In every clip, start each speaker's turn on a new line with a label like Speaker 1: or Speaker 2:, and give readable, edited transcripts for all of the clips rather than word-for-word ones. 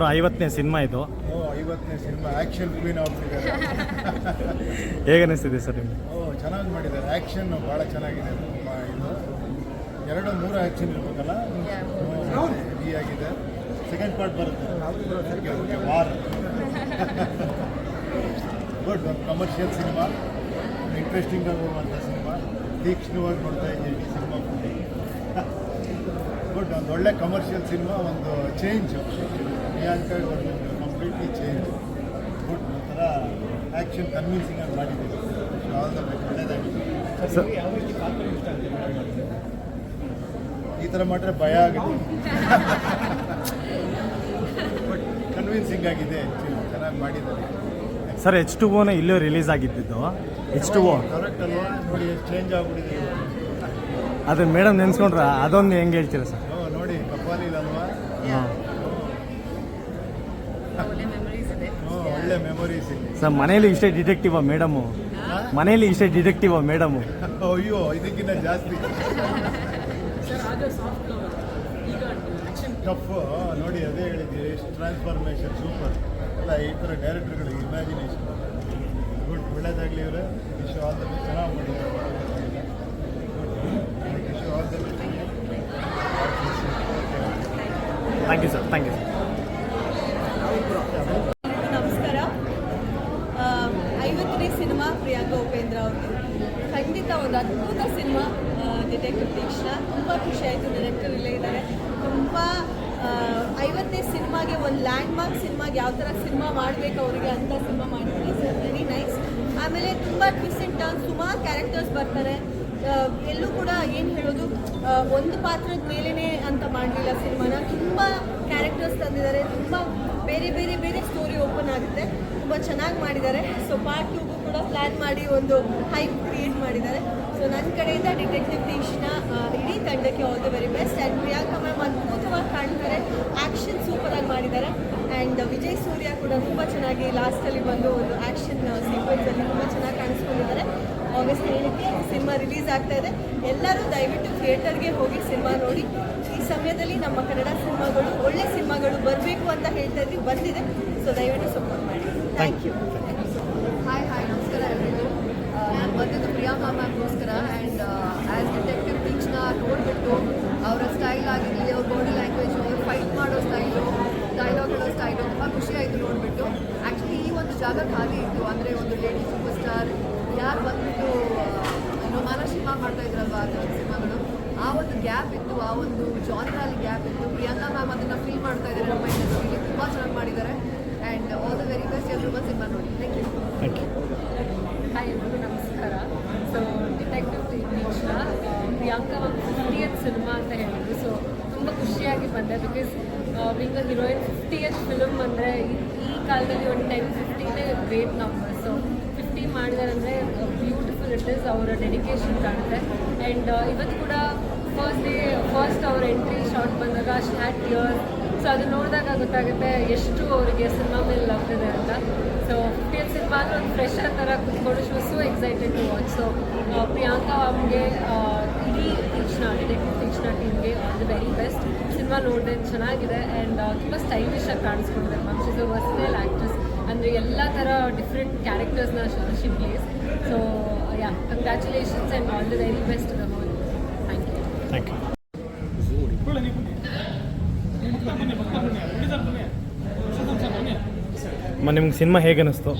Speaker 1: ಅವರ 50ನೇ ಸಿನಿಮಾ ಇದು.
Speaker 2: 50ನೇ ಸಿನಿಮಾ. ಆ್ಯಕ್ಷನ್ ಕ್ವೀನ್ ಆಗ್ಬಿಟ್ಟಿದ್ದಾರೆ.
Speaker 1: ಹೇಗೆ ಅನಿಸ್ತಿದೆ ಸರ್ ನಿಮಗೆ?
Speaker 2: ಚೆನ್ನಾಗಿ ಮಾಡಿದ್ದಾರೆ. ಆ್ಯಕ್ಷನ್ ಭಾಳ ಚೆನ್ನಾಗಿದೆ. ಇದು 2-3 ಆ್ಯಕ್ಷನ್ ಇರ್ಬೇಕಲ್ಲ, ಹೆವಿ ಆಗಿದೆ. ಸೆಕೆಂಡ್ ಪಾರ್ಟ್ ಬರುತ್ತೆ, war. Good. Commercial cinema, interesting ಆಗಿ ಹೋಗುವಂಥ ಸಿನಿಮಾ. ತೀಕ್ಷ್ಣವಾಗಿ ನೋಡ್ತಾ ಇದ್ದೀವಿ ಸಿನಿಮಾ. ಗುಡ್. ಒಂದು ಒಳ್ಳೆ ಕಮರ್ಷಿಯಲ್ ಸಿನಿಮಾ, ಒಂದು ಚೇಂಜ್. ಪ್ರಿಯಾಂಕಾ ಒಂದು ಕಂಪ್ಲೀಟ್ಲಿ ಚೇಂಜ್. ಗುಡ್. ಒಂಥರ ಆ್ಯಕ್ಷನ್ ಕನ್ವಿನ್ಸಿಂಗ್ ಆಗಿ ಮಾಡಿದ್ದೀವಿ. All the best. ಒಳ್ಳೆಯದಾಗಿದೆ. ಈ ಥರ ಮಾಡಿದ್ರೆ ಭಯ ಆಗುತ್ತೆ. ಬಟ್ ಕನ್ವಿನ್ಸಿಂಗ್ ಆಗಿದೆ. ಚೆನ್ನಾಗಿ ಮಾಡಿದ್ದಾರೆ
Speaker 1: ಸರ್. H2O ಇಲ್ಲೂ ರಿಲೀಸ್ ಆಗಿದ್ದು. H2O
Speaker 2: ಕರೆಕ್ಟ್ ಅಲ್ವಾ? ನೋಡಿ ಚೇಂಜ್ ಆಗ್ಬಿಟ್ಟಿದೆ.
Speaker 1: ಅದು ಮೇಡಮ್ ನೆನ್ಸ್ಕೊಂಡ್ರೆ ಅದೊಂದು ಹೆಂಗೆ ಹೇಳ್ತೀರಾ ಸರ್?
Speaker 2: ನೋಡಿ ಕಪಾಲಿ ಅಲ್ವಾ? ಒಳ್ಳೆ ಮೆಮೊರೀಸ್ ಇದೆ
Speaker 1: ಸರ್. ಮನೇಲಿ ಇಷ್ಟೇ ಡಿಟೆಕ್ಟಿವ ಮೇಡಮು? ಮನೇಲಿ ಇಷ್ಟೇ ಡಿಟೆಕ್ಟಿವ ಮೇಡಮು?
Speaker 2: ಅಯ್ಯೋ, ಇದಕ್ಕಿಂತ ಜಾಸ್ತಿ ಟಫ್. ನೋಡಿ ಅದೇ ಹೇಳಿದ್ವಿ, ಎಷ್ಟು ಟ್ರಾನ್ಸ್ಫಾರ್ಮೇಷನ್ ಸೂಪರ್. ಎಲ್ಲ ಈ ಥರ ಡೈರೆಕ್ಟರ್ಗಳು ಇಮ್ಯಾಜಿನೇಷನ್. ಗುಡ್. ಒಳ್ಳೆಯದಾಗಲಿ ಇವರೇ. Wish all the best. ಚೆನ್ನಾಗಿ ಮಾಡಿದ್ದಾರೆ. Wish all the best.
Speaker 1: Thank you sir. Thank you sir.
Speaker 3: ನಮಸ್ಕಾರ. 50ನೇ ಸಿನಿಮಾ ಪ್ರಿಯಾಂಕಾ ಉಪೇಂದ್ರ ಅವ್ರದ್ದು. ಖಂಡಿತ ಒಂದು ಅದ್ಭುತ ಸಿನಿಮಾ. ಡಿಟೆಕ್ಟಿವ್ ತೀಕ್ಷ್ಣ. ತುಂಬ ಖುಷಿ ಆಯಿತು. ಡೈರೆಕ್ಟರ್ ಇಲ್ಲೇ ಇದ್ದಾರೆ. ತುಂಬ 50ನೇ ಸಿನಿಮಾಗೆ ಒಂದು ಲ್ಯಾಂಡ್ ಮಾರ್ಕ್ ಸಿನಿಮಾಗೆ ಯಾವ ಥರ ಸಿನಿಮಾ ಮಾಡಬೇಕು ಅವರಿಗೆ ಅಂತ ಸಿನಿಮಾ ಮಾಡ್ತಾರೆ. So very nice. ಆಮೇಲೆ ತುಂಬ ಟ್ವಿಸ್ಟ್ ಆ್ಯಂಡ್ ಟರ್ನ್, ಸುಮಾರು ಕ್ಯಾರೆಕ್ಟರ್ಸ್ ಬರ್ತಾರೆ. ಎಲ್ಲೂ ಕೂಡ ಏನು ಹೇಳೋದು, ಒಂದು ಪಾತ್ರದ ಮೇಲೇ ಅಂತ ಮಾಡಲಿಲ್ಲ ಸಿನಿಮಾನ. ತುಂಬ ಕ್ಯಾರೆಕ್ಟರ್ಸ್ ತಂದಿದ್ದಾರೆ. ತುಂಬ ಬೇರೆ ಬೇರೆ ಬೇರೆ ಸ್ಟೋರಿ ಓಪನ್ ಆಗುತ್ತೆ. ತುಂಬ ಚೆನ್ನಾಗಿ ಮಾಡಿದ್ದಾರೆ. ಸೊ ಪಾರ್ಟ್ 2ಗೂ ಕೂಡ ಪ್ಲ್ಯಾನ್ ಮಾಡಿ ಒಂದು ಹೈಪ್ ಕ್ರಿಯೇಟ್ ಮಾಡಿದ್ದಾರೆ. ಸೊ ನನ್ನ ಕಡೆಯಿಂದ ಡಿಟೆಕ್ಟಿವ್ ತೀಕ್ಷ್ಣ ಇಡೀ ತಂಡಕ್ಕೆ all the very best. And Priyanka ma'am ಅದ್ಭುತವಾಗಿ ಕಾಣ್ತಾರೆ. ಆ್ಯಕ್ಷನ್ ಸೂಪರಾಗಿ ಮಾಡಿದ್ದಾರೆ. ಆ್ಯಂಡ್ ವಿಜಯ್ ಸೂರ್ಯ ಕೂಡ ತುಂಬ ಚೆನ್ನಾಗಿ ಲಾಸ್ಟಲ್ಲಿ ಬಂದು ಒಂದು ಆ್ಯಕ್ಷನ್ ಸೀಕ್ವೆನ್ಸಲ್ಲಿ ತುಂಬ ಚೆನ್ನಾಗಿ ಕಾಣಿಸ್ಕೊಂಡಿದ್ದಾರೆ. ಆಗಸ್ಟ್ 7ಕ್ಕೆ ಸಿನಿಮಾ ರಿಲೀಸ್ ಆಗ್ತಾ ಇದೆ. ಎಲ್ಲರೂ ದಯವಿಟ್ಟು ಥಿಯೇಟರ್ಗೆ ಹೋಗಿ ಸಿನಿಮಾ ನೋಡಿ. ಈ ಸಮಯದಲ್ಲಿ ನಮ್ಮ ಕನ್ನಡ ಸಿನಿಮಾಗಳು, ಒಳ್ಳೆ ಸಿನಿಮಾಗಳು ಬರಬೇಕು ಅಂತ ಹೇಳ್ತಾ ಇದ್ವಿ, ಬಂದಿದೆ. ಸೊ ದಯವಿಟ್ಟು ಸಪೋರ್ಟ್ ಮಾಡಿ. Thank you.
Speaker 4: ಹಾಯ್ ನಮಸ್ಕಾರ ಎಲ್ಲರಿಗೂ. ನಾನು ಬಂದಿದ್ದು ಪ್ರಿಯಾಂಕಾ ಮ್ಯಾಮ್ಗೋಸ್ಕರ. ಆ್ಯಂಡ್ ಆ್ಯಸ್ ಡಿಟೆಕ್ಟಿವ್ ತೀಕ್ಷ್ಣ ನೋಡಿಬಿಟ್ಟು ಅವರ ಸ್ಟೈಲ್ ಆಗಿರಲಿ, ಅವ್ರ ಬಾಡಿ ಲ್ಯಾಂಗ್ವೇಜು, ಅವ್ರು ಫೈಟ್ ಮಾಡೋ ಸ್ಟೈಲು, ಡೈಲಾಗ್ ಹೇಳೋ ಸ್ಟೈಲು ತುಂಬ ಖುಷಿಯಾಯಿತು ನೋಡಿಬಿಟ್ಟು. ಆ್ಯಕ್ಚುಲಿ ಈ ಒಂದು ಜಾಗ ಖಾಲಿ ಇತ್ತು. ಅಂದರೆ ಒಂದು ಲೇಡಿ ಸೂಪರ್ ಸ್ಟಾರ್ ಯಾರು ಬಂದುಬಿಟ್ಟು ಮಾನಸಿನಿಮಾ ಮಾಡ್ತಾ ಇದ್ರಲ್ವ ಆ ಥರದ ಸಿನಿಮಾಗಳು, ಆ ಒಂದು ಗ್ಯಾಪ್ ಇತ್ತು, ಆ ಒಂದು ಜಾನರಲ್ಲಿ ಗ್ಯಾಪ್ ಇತ್ತು. ಪ್ರಿಯಾಂಕಾ ಮ್ಯಾಮ್ ಅದನ್ನು ಫೀಲ್ ಮಾಡ್ತಾ ಇದ್ದಾರೆ ನಮ್ಮ ಇಂಡಸ್ಟ್ರಿಯಲ್ಲಿ. ತುಂಬ ಚೆನ್ನಾಗಿ ಮಾಡಿದ್ದಾರೆ. And all the very best. ಎಲ್ಲರೂ ಬಂದು ಸಿನಿಮಾ ನೋಡಿ. Thank you.
Speaker 5: ಹಾಯ್ ಎಲ್ರಿಗೂ ನಮಸ್ಕಾರ. ಸೊ ಡಿಟೆಕ್ಟಿವ್ ತೀಕ್ಷ್ಣ ಪ್ರಿಯಾಂಕಾ ಒಂದು 50th ಸಿನಿಮಾ ಅಂತ ಹೇಳಿದ್ರು. ಸೊ ತುಂಬ ಖುಷಿಯಾಗಿ ಬಂದೆ. Because being a heroine 50th film ಅಂದರೆ ಈ ಕಾಲದಲ್ಲಿ ಒಂದು 10-15 ಗ್ರೇಟ್ ನಂಬರ್. ಸೊ 50 ಮಾಡಿದ್ದಾರೆ ಅಂದರೆ ಬ್ಯೂಟಿಫುಲ್ ಇಟ್ ಇಸ್. ಅವರ ಡೆಡಿಕೇಶನ್ ಕಾಣುತ್ತೆ. ಆ್ಯಂಡ್ ಇವತ್ತು ಕೂಡ ಫಸ್ಟ್ ಅವ್ರ ಎಂಟ್ರಿ ಶಾಟ್ ಬಂದಾಗ ಶಿ ಹ್ಯಾಡ್ ಟಿಯರ್ಸ್. ಸೊ ಅದು ನೋಡಿದಾಗ ಗೊತ್ತಾಗುತ್ತೆ ಎಷ್ಟು ಅವರಿಗೆ ಸಿನಿಮಾ ಮೇಲೆ ಲವ್ ಇದೆ ಅಂತ. ಸೊ 50th ಸಿನಿಮಾ ಅಂದರೆ ಒಂದು ಫ್ರೆಶರ್ ಥರ ಕುತ್ಕೊಂಡು she was so excited to watch. So Priyanka ಅವ್ರಿಗೆ ಇಡೀ ಡಿಟೆಕ್ಟಿವ್ ತೀಕ್ಷ್ಣ ಟೀಮ್ಗೆ all the very best. Cinema ನೋಡಿದೆ, ಚೆನ್ನಾಗಿದೆ. ಆ್ಯಂಡ್ ತುಂಬ ಸ್ಟೈಲಿಶಾಗಿ ಕಾಣಿಸ್ಕೊಂಡಿದೆ ma'am. She is a versatile actress. ಅಂದರೆ ಎಲ್ಲ ಥರ ಡಿಫ್ರೆಂಟ್ ಕ್ಯಾರೆಕ್ಟರ್ಸ್ನ she plays. So yeah, congratulations and all the very best the whole. Thank you.
Speaker 1: Thank you. ನಿಮ್ಗೆ ಸಿನಿಮಾ ಹೇಗೆ ಅನ್ನಿಸ್ತು?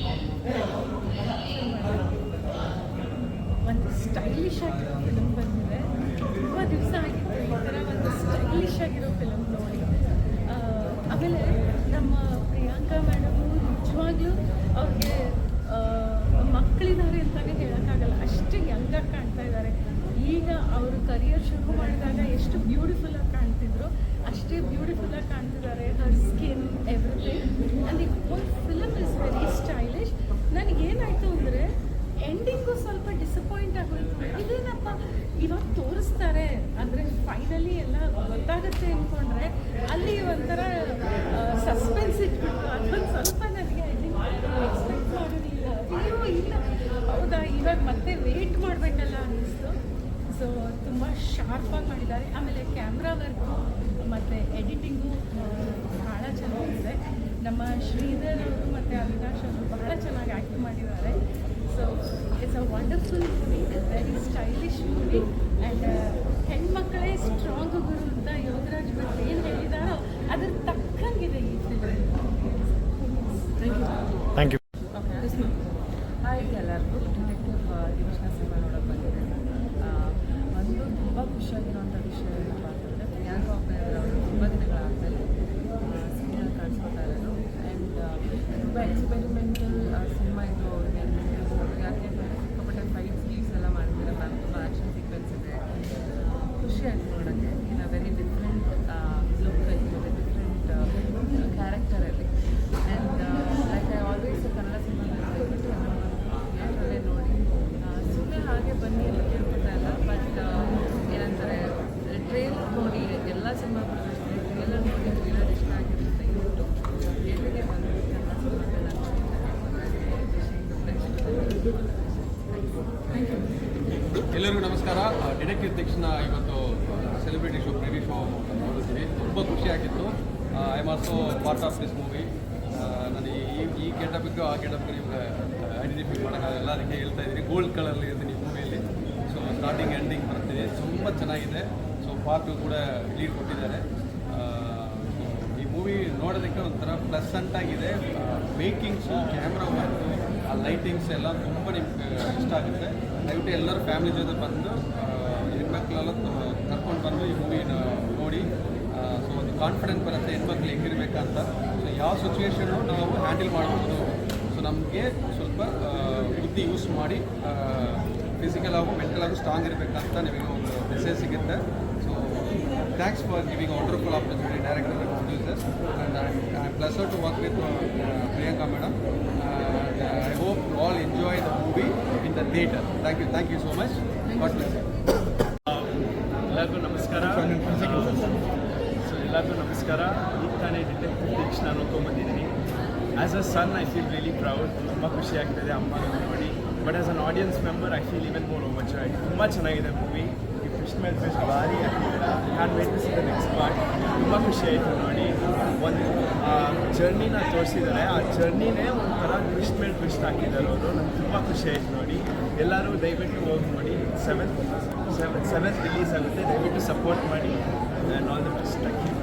Speaker 6: ಒಂದು ಸ್ಟೈಲಿಶ್ ಆಗಿರೋ ಫಿಲಮ್ ಬಂದಿದೆ. ತುಂಬ ದಿವಸ ಆಗಿತ್ತು ಈ ಥರ ಒಂದು ಸ್ಟೈಲಿಶ್ ಆಗಿರೋ ಫಿಲಮ್ ನೋಡಿ. ಆಮೇಲೆ ನಮ್ಮ ಪ್ರಿಯಾಂಕಾ ಮೇಡಮು ನಿಜವಾಗ್ಲೂ ಅವ್ರಿಗೆ ಮಕ್ಕಳಿದ್ದಾರೆ ಅಂತಲೇ ಹೇಳೋಕ್ಕಾಗಲ್ಲ, ಅಷ್ಟು ಯಂಗಾಗಿ ಕಾಣ್ತಾ ಇದ್ದಾರೆ. ಈಗ ಅವರು ಕರಿಯರ್ ಶುರು ಮಾಡಿದಾಗ ಎಷ್ಟು ಬ್ಯೂಟಿಫುಲ್ಲಾಗಿ ಕಾಣ್ತಿದ್ರು ಅಷ್ಟೇ ಬ್ಯೂಟಿಫುಲ್ಲಾಗಿ ಕಾಣ್ತಿದ್ದಾರೆ. Her skin everything. And the whole film is very stylish. ನನಗೇನಾಯಿತು ಅಂದರೆ ಎಂಡಿಂಗು ಸ್ವಲ್ಪ ಡಿಸಪಾಯಿಂಟ್ ಆಗೋಯಿತು. ಇದೇನಪ್ಪ ಇವಾಗ ತೋರಿಸ್ತಾರೆ ಅಂದರೆ ಫೈನಲಿ ಎಲ್ಲ ಗೊತ್ತಾಗುತ್ತೆ ಅಂದ್ಕೊಂಡ್ರೆ ಅಲ್ಲಿ ಒಂಥರ ಸಸ್ಪೆನ್ಸ್ ಇಟ್ಬಿಟ್ಟು ಅದೊಂದು ಸ್ವಲ್ಪ ನನಗೆ ಐ ಥಿಂಕ್ ಎಕ್ಸ್ಪೆಕ್ಟ್ ಮಾಡೋದಿಲ್ಲ. ಅಯ್ಯೋ ಇಲ್ಲ ಹೌದಾ ಇವಾಗ ಮತ್ತೆ ವೆಯ್ಟ್ ಮಾಡಬೇಕಲ್ಲ ಅನ್ನಿಸ್ತು. ಸೊ ತುಂಬ ಶಾರ್ಪಾಗಿ ಮಾಡಿದ್ದಾರೆ. ಆಮೇಲೆ ಕ್ಯಾಮ್ರಾ ವರ್ಕು ಮತ್ತು ಎಡಿಟಿಂಗು ಭಾಳ ಚೆನ್ನಾಗಿದೆ. ನಮ್ಮ ಶ್ರೀಧರ್ ಅವರು ಮತ್ತು ಅವಿನಾಶ್ ಅವರು ಬಹಳ ಚೆನ್ನಾಗಿ ಆ್ಯಕ್ಟ್ ಮಾಡಿದ್ದಾರೆ. So it's a wonderful movie, very stylish movie and ಹೆಣ್ಮಕ್ಕಳೇ ಸ್ಟ್ರಾಂಗ್ ಗುರು ಅಂತ ಯೋಗರಾಜ್ ಭಟ್ ಏನು ಹೇಳಿದಾರೋ ಅದ್ರ ತಕ್ಕಂಗಿದೆ ಈ ಫಿಲ್ಮ್.
Speaker 1: Thank you.
Speaker 5: ಹಾಯ್ ಎಲ್ಲರಿಗೂ, ಡಿಟೆಕ್ಟಿವ್ ಡಿವಿಷನ ಸಿನಿಮಾ ನೋಡೋಕೆ ಬಂದಿದೆ. ಒಂದು ತುಂಬ ಖುಷಿಯಾಗಿರೋಂಥ ವಿಷಯ ಏನಪ್ಪ ಅಂತಂದರೆ ಪ್ರಿಯಾಂಕಾ ಒಪೇಂದ್ರ ಅವರು ತುಂಬ ದಿನಗಳಾದಮೇಲೆ ಸಿನಿಮಾ ಕಾಣಿಸ್ಕೊತಾ ಇರೋದು. ಆ್ಯಂಡ್ ತುಂಬ ಎಕ್ಸ್ಪೆರಿಮೆಂಟಲ್ ಸಿನಿಮಾ ಇದು ಅವ್ರಿಗೆ. ಯಾಕೆ ಅಂದರೆ ಸಿಕ್ಕಾಪಟ್ಟೆ ಫೈಟ್ಸ್ ಗೀಟ್ಸ್ ಎಲ್ಲ ಮಾಡ್ತಿದ್ದಾರೆ ಮ್ಯಾಮ್, ತುಂಬ ಆ್ಯಕ್ಷನ್ ಸೀಕ್ವೆನ್ಸ್ ಇದೆ. ಖುಷಿ ಆಯಿತು ನೋಡೋಕ್ಕೆ. In a very different look, in a very different ಕ್ಯಾರೆಕ್ಟರಲ್ಲಿ. And like I always Kannada cinema ಥಿಯೇಟ್ರಲ್ಲೇ ನೋಡಿ, ಸುಮ್ಮನೆ ಹಾಗೆ ಬನ್ನಿ ಅಂತ ಕೇಳ್ಕೊತಾ ಇಲ್ಲ. ಬಟ್ ಏನಂತಾರೆ, ಟ್ರೇಲರ್ ನೋಡಿ ಎಲ್ಲ ಸಿನಿಮಾ ಬರುತ್ತೆ, ಟ್ರೇಲರ್ ನೋಡಿ ಟ್ರೇಲರ್ ಇಷ್ಟ ಆಗಿರುತ್ತೆ. ಇವತ್ತು ಥಿಯೇಟರ್ಗೆ ಬಂದು ಕನ್ನಡ
Speaker 7: ಎಲ್ಲರಿಗೂ ನಮಸ್ಕಾರ. ಡಿಟೆಕ್ಟಿವ್ ತಕ್ಷಣ ಇವತ್ತು ಸೆಲೆಬ್ರಿಟಿ ಶೋ, ಪ್ರಿವ್ಯೂ ಶೋ ನೋಡಿದ್ದೀವಿ. ತುಂಬ ಖುಷಿಯಾಗಿತ್ತು. I am also part of this movie. ನಾನು ಈ ಗೆಟಪ್ಪಿಗೂ ಆ ಗೆಟಪ್ಗೆ ನಿಮ್ಗೆ ಐಡೆಂಟಿಫೈ ಮಾಡೋಕ್ಕಾಗಲ್ಲ, ಅದಕ್ಕೆ ಹೇಳ್ತಾ ಇದ್ದೀನಿ. ಗೋಲ್ಡ್ ಕಲರ್ಲಿ ಇರ್ತೀನಿ ಈ ಮೂವಿಯಲ್ಲಿ. ಸೊ ಸ್ಟಾರ್ಟಿಂಗ್ ಎಂಡಿಂಗ್ ಬರ್ತೀನಿ, ತುಂಬ ಚೆನ್ನಾಗಿದೆ. ಸೊ ಪಾರ್ಟ್ 2 ಕೂಡ ಲೀಡ್ ಕೊಟ್ಟಿದ್ದಾರೆ. ಈ ಮೂವಿ ನೋಡೋದಕ್ಕೆ ಒಂಥರ ಪ್ಲಸೆಂಟ್ ಆಗಿದೆ. ಮೇಕಿಂಗ್ಸು, ಕ್ಯಾಮ್ರಾ ವರ್ಕು, ಆ ಲೈಟಿಂಗ್ಸ್ ಎಲ್ಲ ತುಂಬ ನಿಮ್ಗೆ ಇಷ್ಟ ಆಗುತ್ತೆ. ದಯವಿಟ್ಟು ಎಲ್ಲರೂ ಫ್ಯಾಮಿಲಿ ಜೊತೆ ಬಂದು ಹೆಣ್ಮಕ್ಳೆಲ್ಲ ಕರ್ಕೊಂಡು ಬಂದು ಈ ಮೂವಿನ ನೋಡಿ. ಸೊ ಒಂದು ಕಾನ್ಫಿಡೆನ್ಸ್ ಬರುತ್ತೆ ಹೆಣ್ಮಕ್ಳು ಹೆಂಗಿರ್ಬೇಕಂತ. ಸೊ ಯಾವ ಸಿಚುವೇಶನ್ನು ನಾವು ಹ್ಯಾಂಡಲ್ ಮಾಡ್ಬೋದು. ಸೊ ನಮಗೆ ಸ್ವಲ್ಪ ಬುದ್ಧಿ ಯೂಸ್ ಮಾಡಿ ಫಿಸಿಕಲ್ ಹಾಗೂ ಮೆಂಟಲ್ ಆಗಿ ಸ್ಟ್ರಾಂಗ್ ಇರಬೇಕಂತ ನಿಮಗೆ ಒಂದು ಮೆಸೇಜ್ ಸಿಗುತ್ತೆ. So thanks for giving wonderful opportunity, director and producers. And I'm pleasure to work with Priyanka madam. I hope you all enjoy the movie in the theatre. Thank you so much. God bless you.
Speaker 8: ಎಲ್ಲರಿಗೂ ನಮಸ್ಕಾರ. So ಎಲ್ಲರಿಗೂ ನಮಸ್ಕಾರ. ಈಗ ತಾನೇ detective Teekshna ನೋಡ್ಕೊಂಡ್ಬಂದಿದ್ದೀನಿ. As a son I feel really proud. ತುಂಬ ಖುಷಿ ಆಗ್ತಾಯಿದೆ ಅಮ್ಮ ನೋಡಿ. But as an audience member I feel even more overjoyed. ತುಂಬ ಚೆನ್ನಾಗಿದೆ ಮೂವಿ. ಈ ಫಿಸ್ಟ್ ಮೇಲೆ ಫಿಸ್ಟ್ ಭಾರಿ ಆಗಿದ್ದೀರಾ. Can wait to see the next part. ತುಂಬ ಖುಷಿ ಆಯಿತು ನೋಡಿ. ಒಂದು ಜರ್ನಿನ ತೋರಿಸಿದ್ದಾರೆ, ಆ ಜರ್ನಿನೇ ಒಂಥರ ಟ್ವಿಸ್ಟ್ ಮೇಲೆ ಟ್ವಿಸ್ಟ್ ಹಾಕಿದ್ದಾರೆ ಅವರು. ನಂಗೆ ತುಂಬ ಖುಷಿ ಆಯಿತು ನೋಡಿ. ಎಲ್ಲರೂ ದಯವಿಟ್ಟು ಹೋಗಿ ನೋಡಿ. ಸೆವೆಂತ್ ರಿಲೀಸ್ ಆಗುತ್ತೆ, ದಯವಿಟ್ಟು ಸಪೋರ್ಟ್ ಮಾಡಿ. And all the best. Thank you.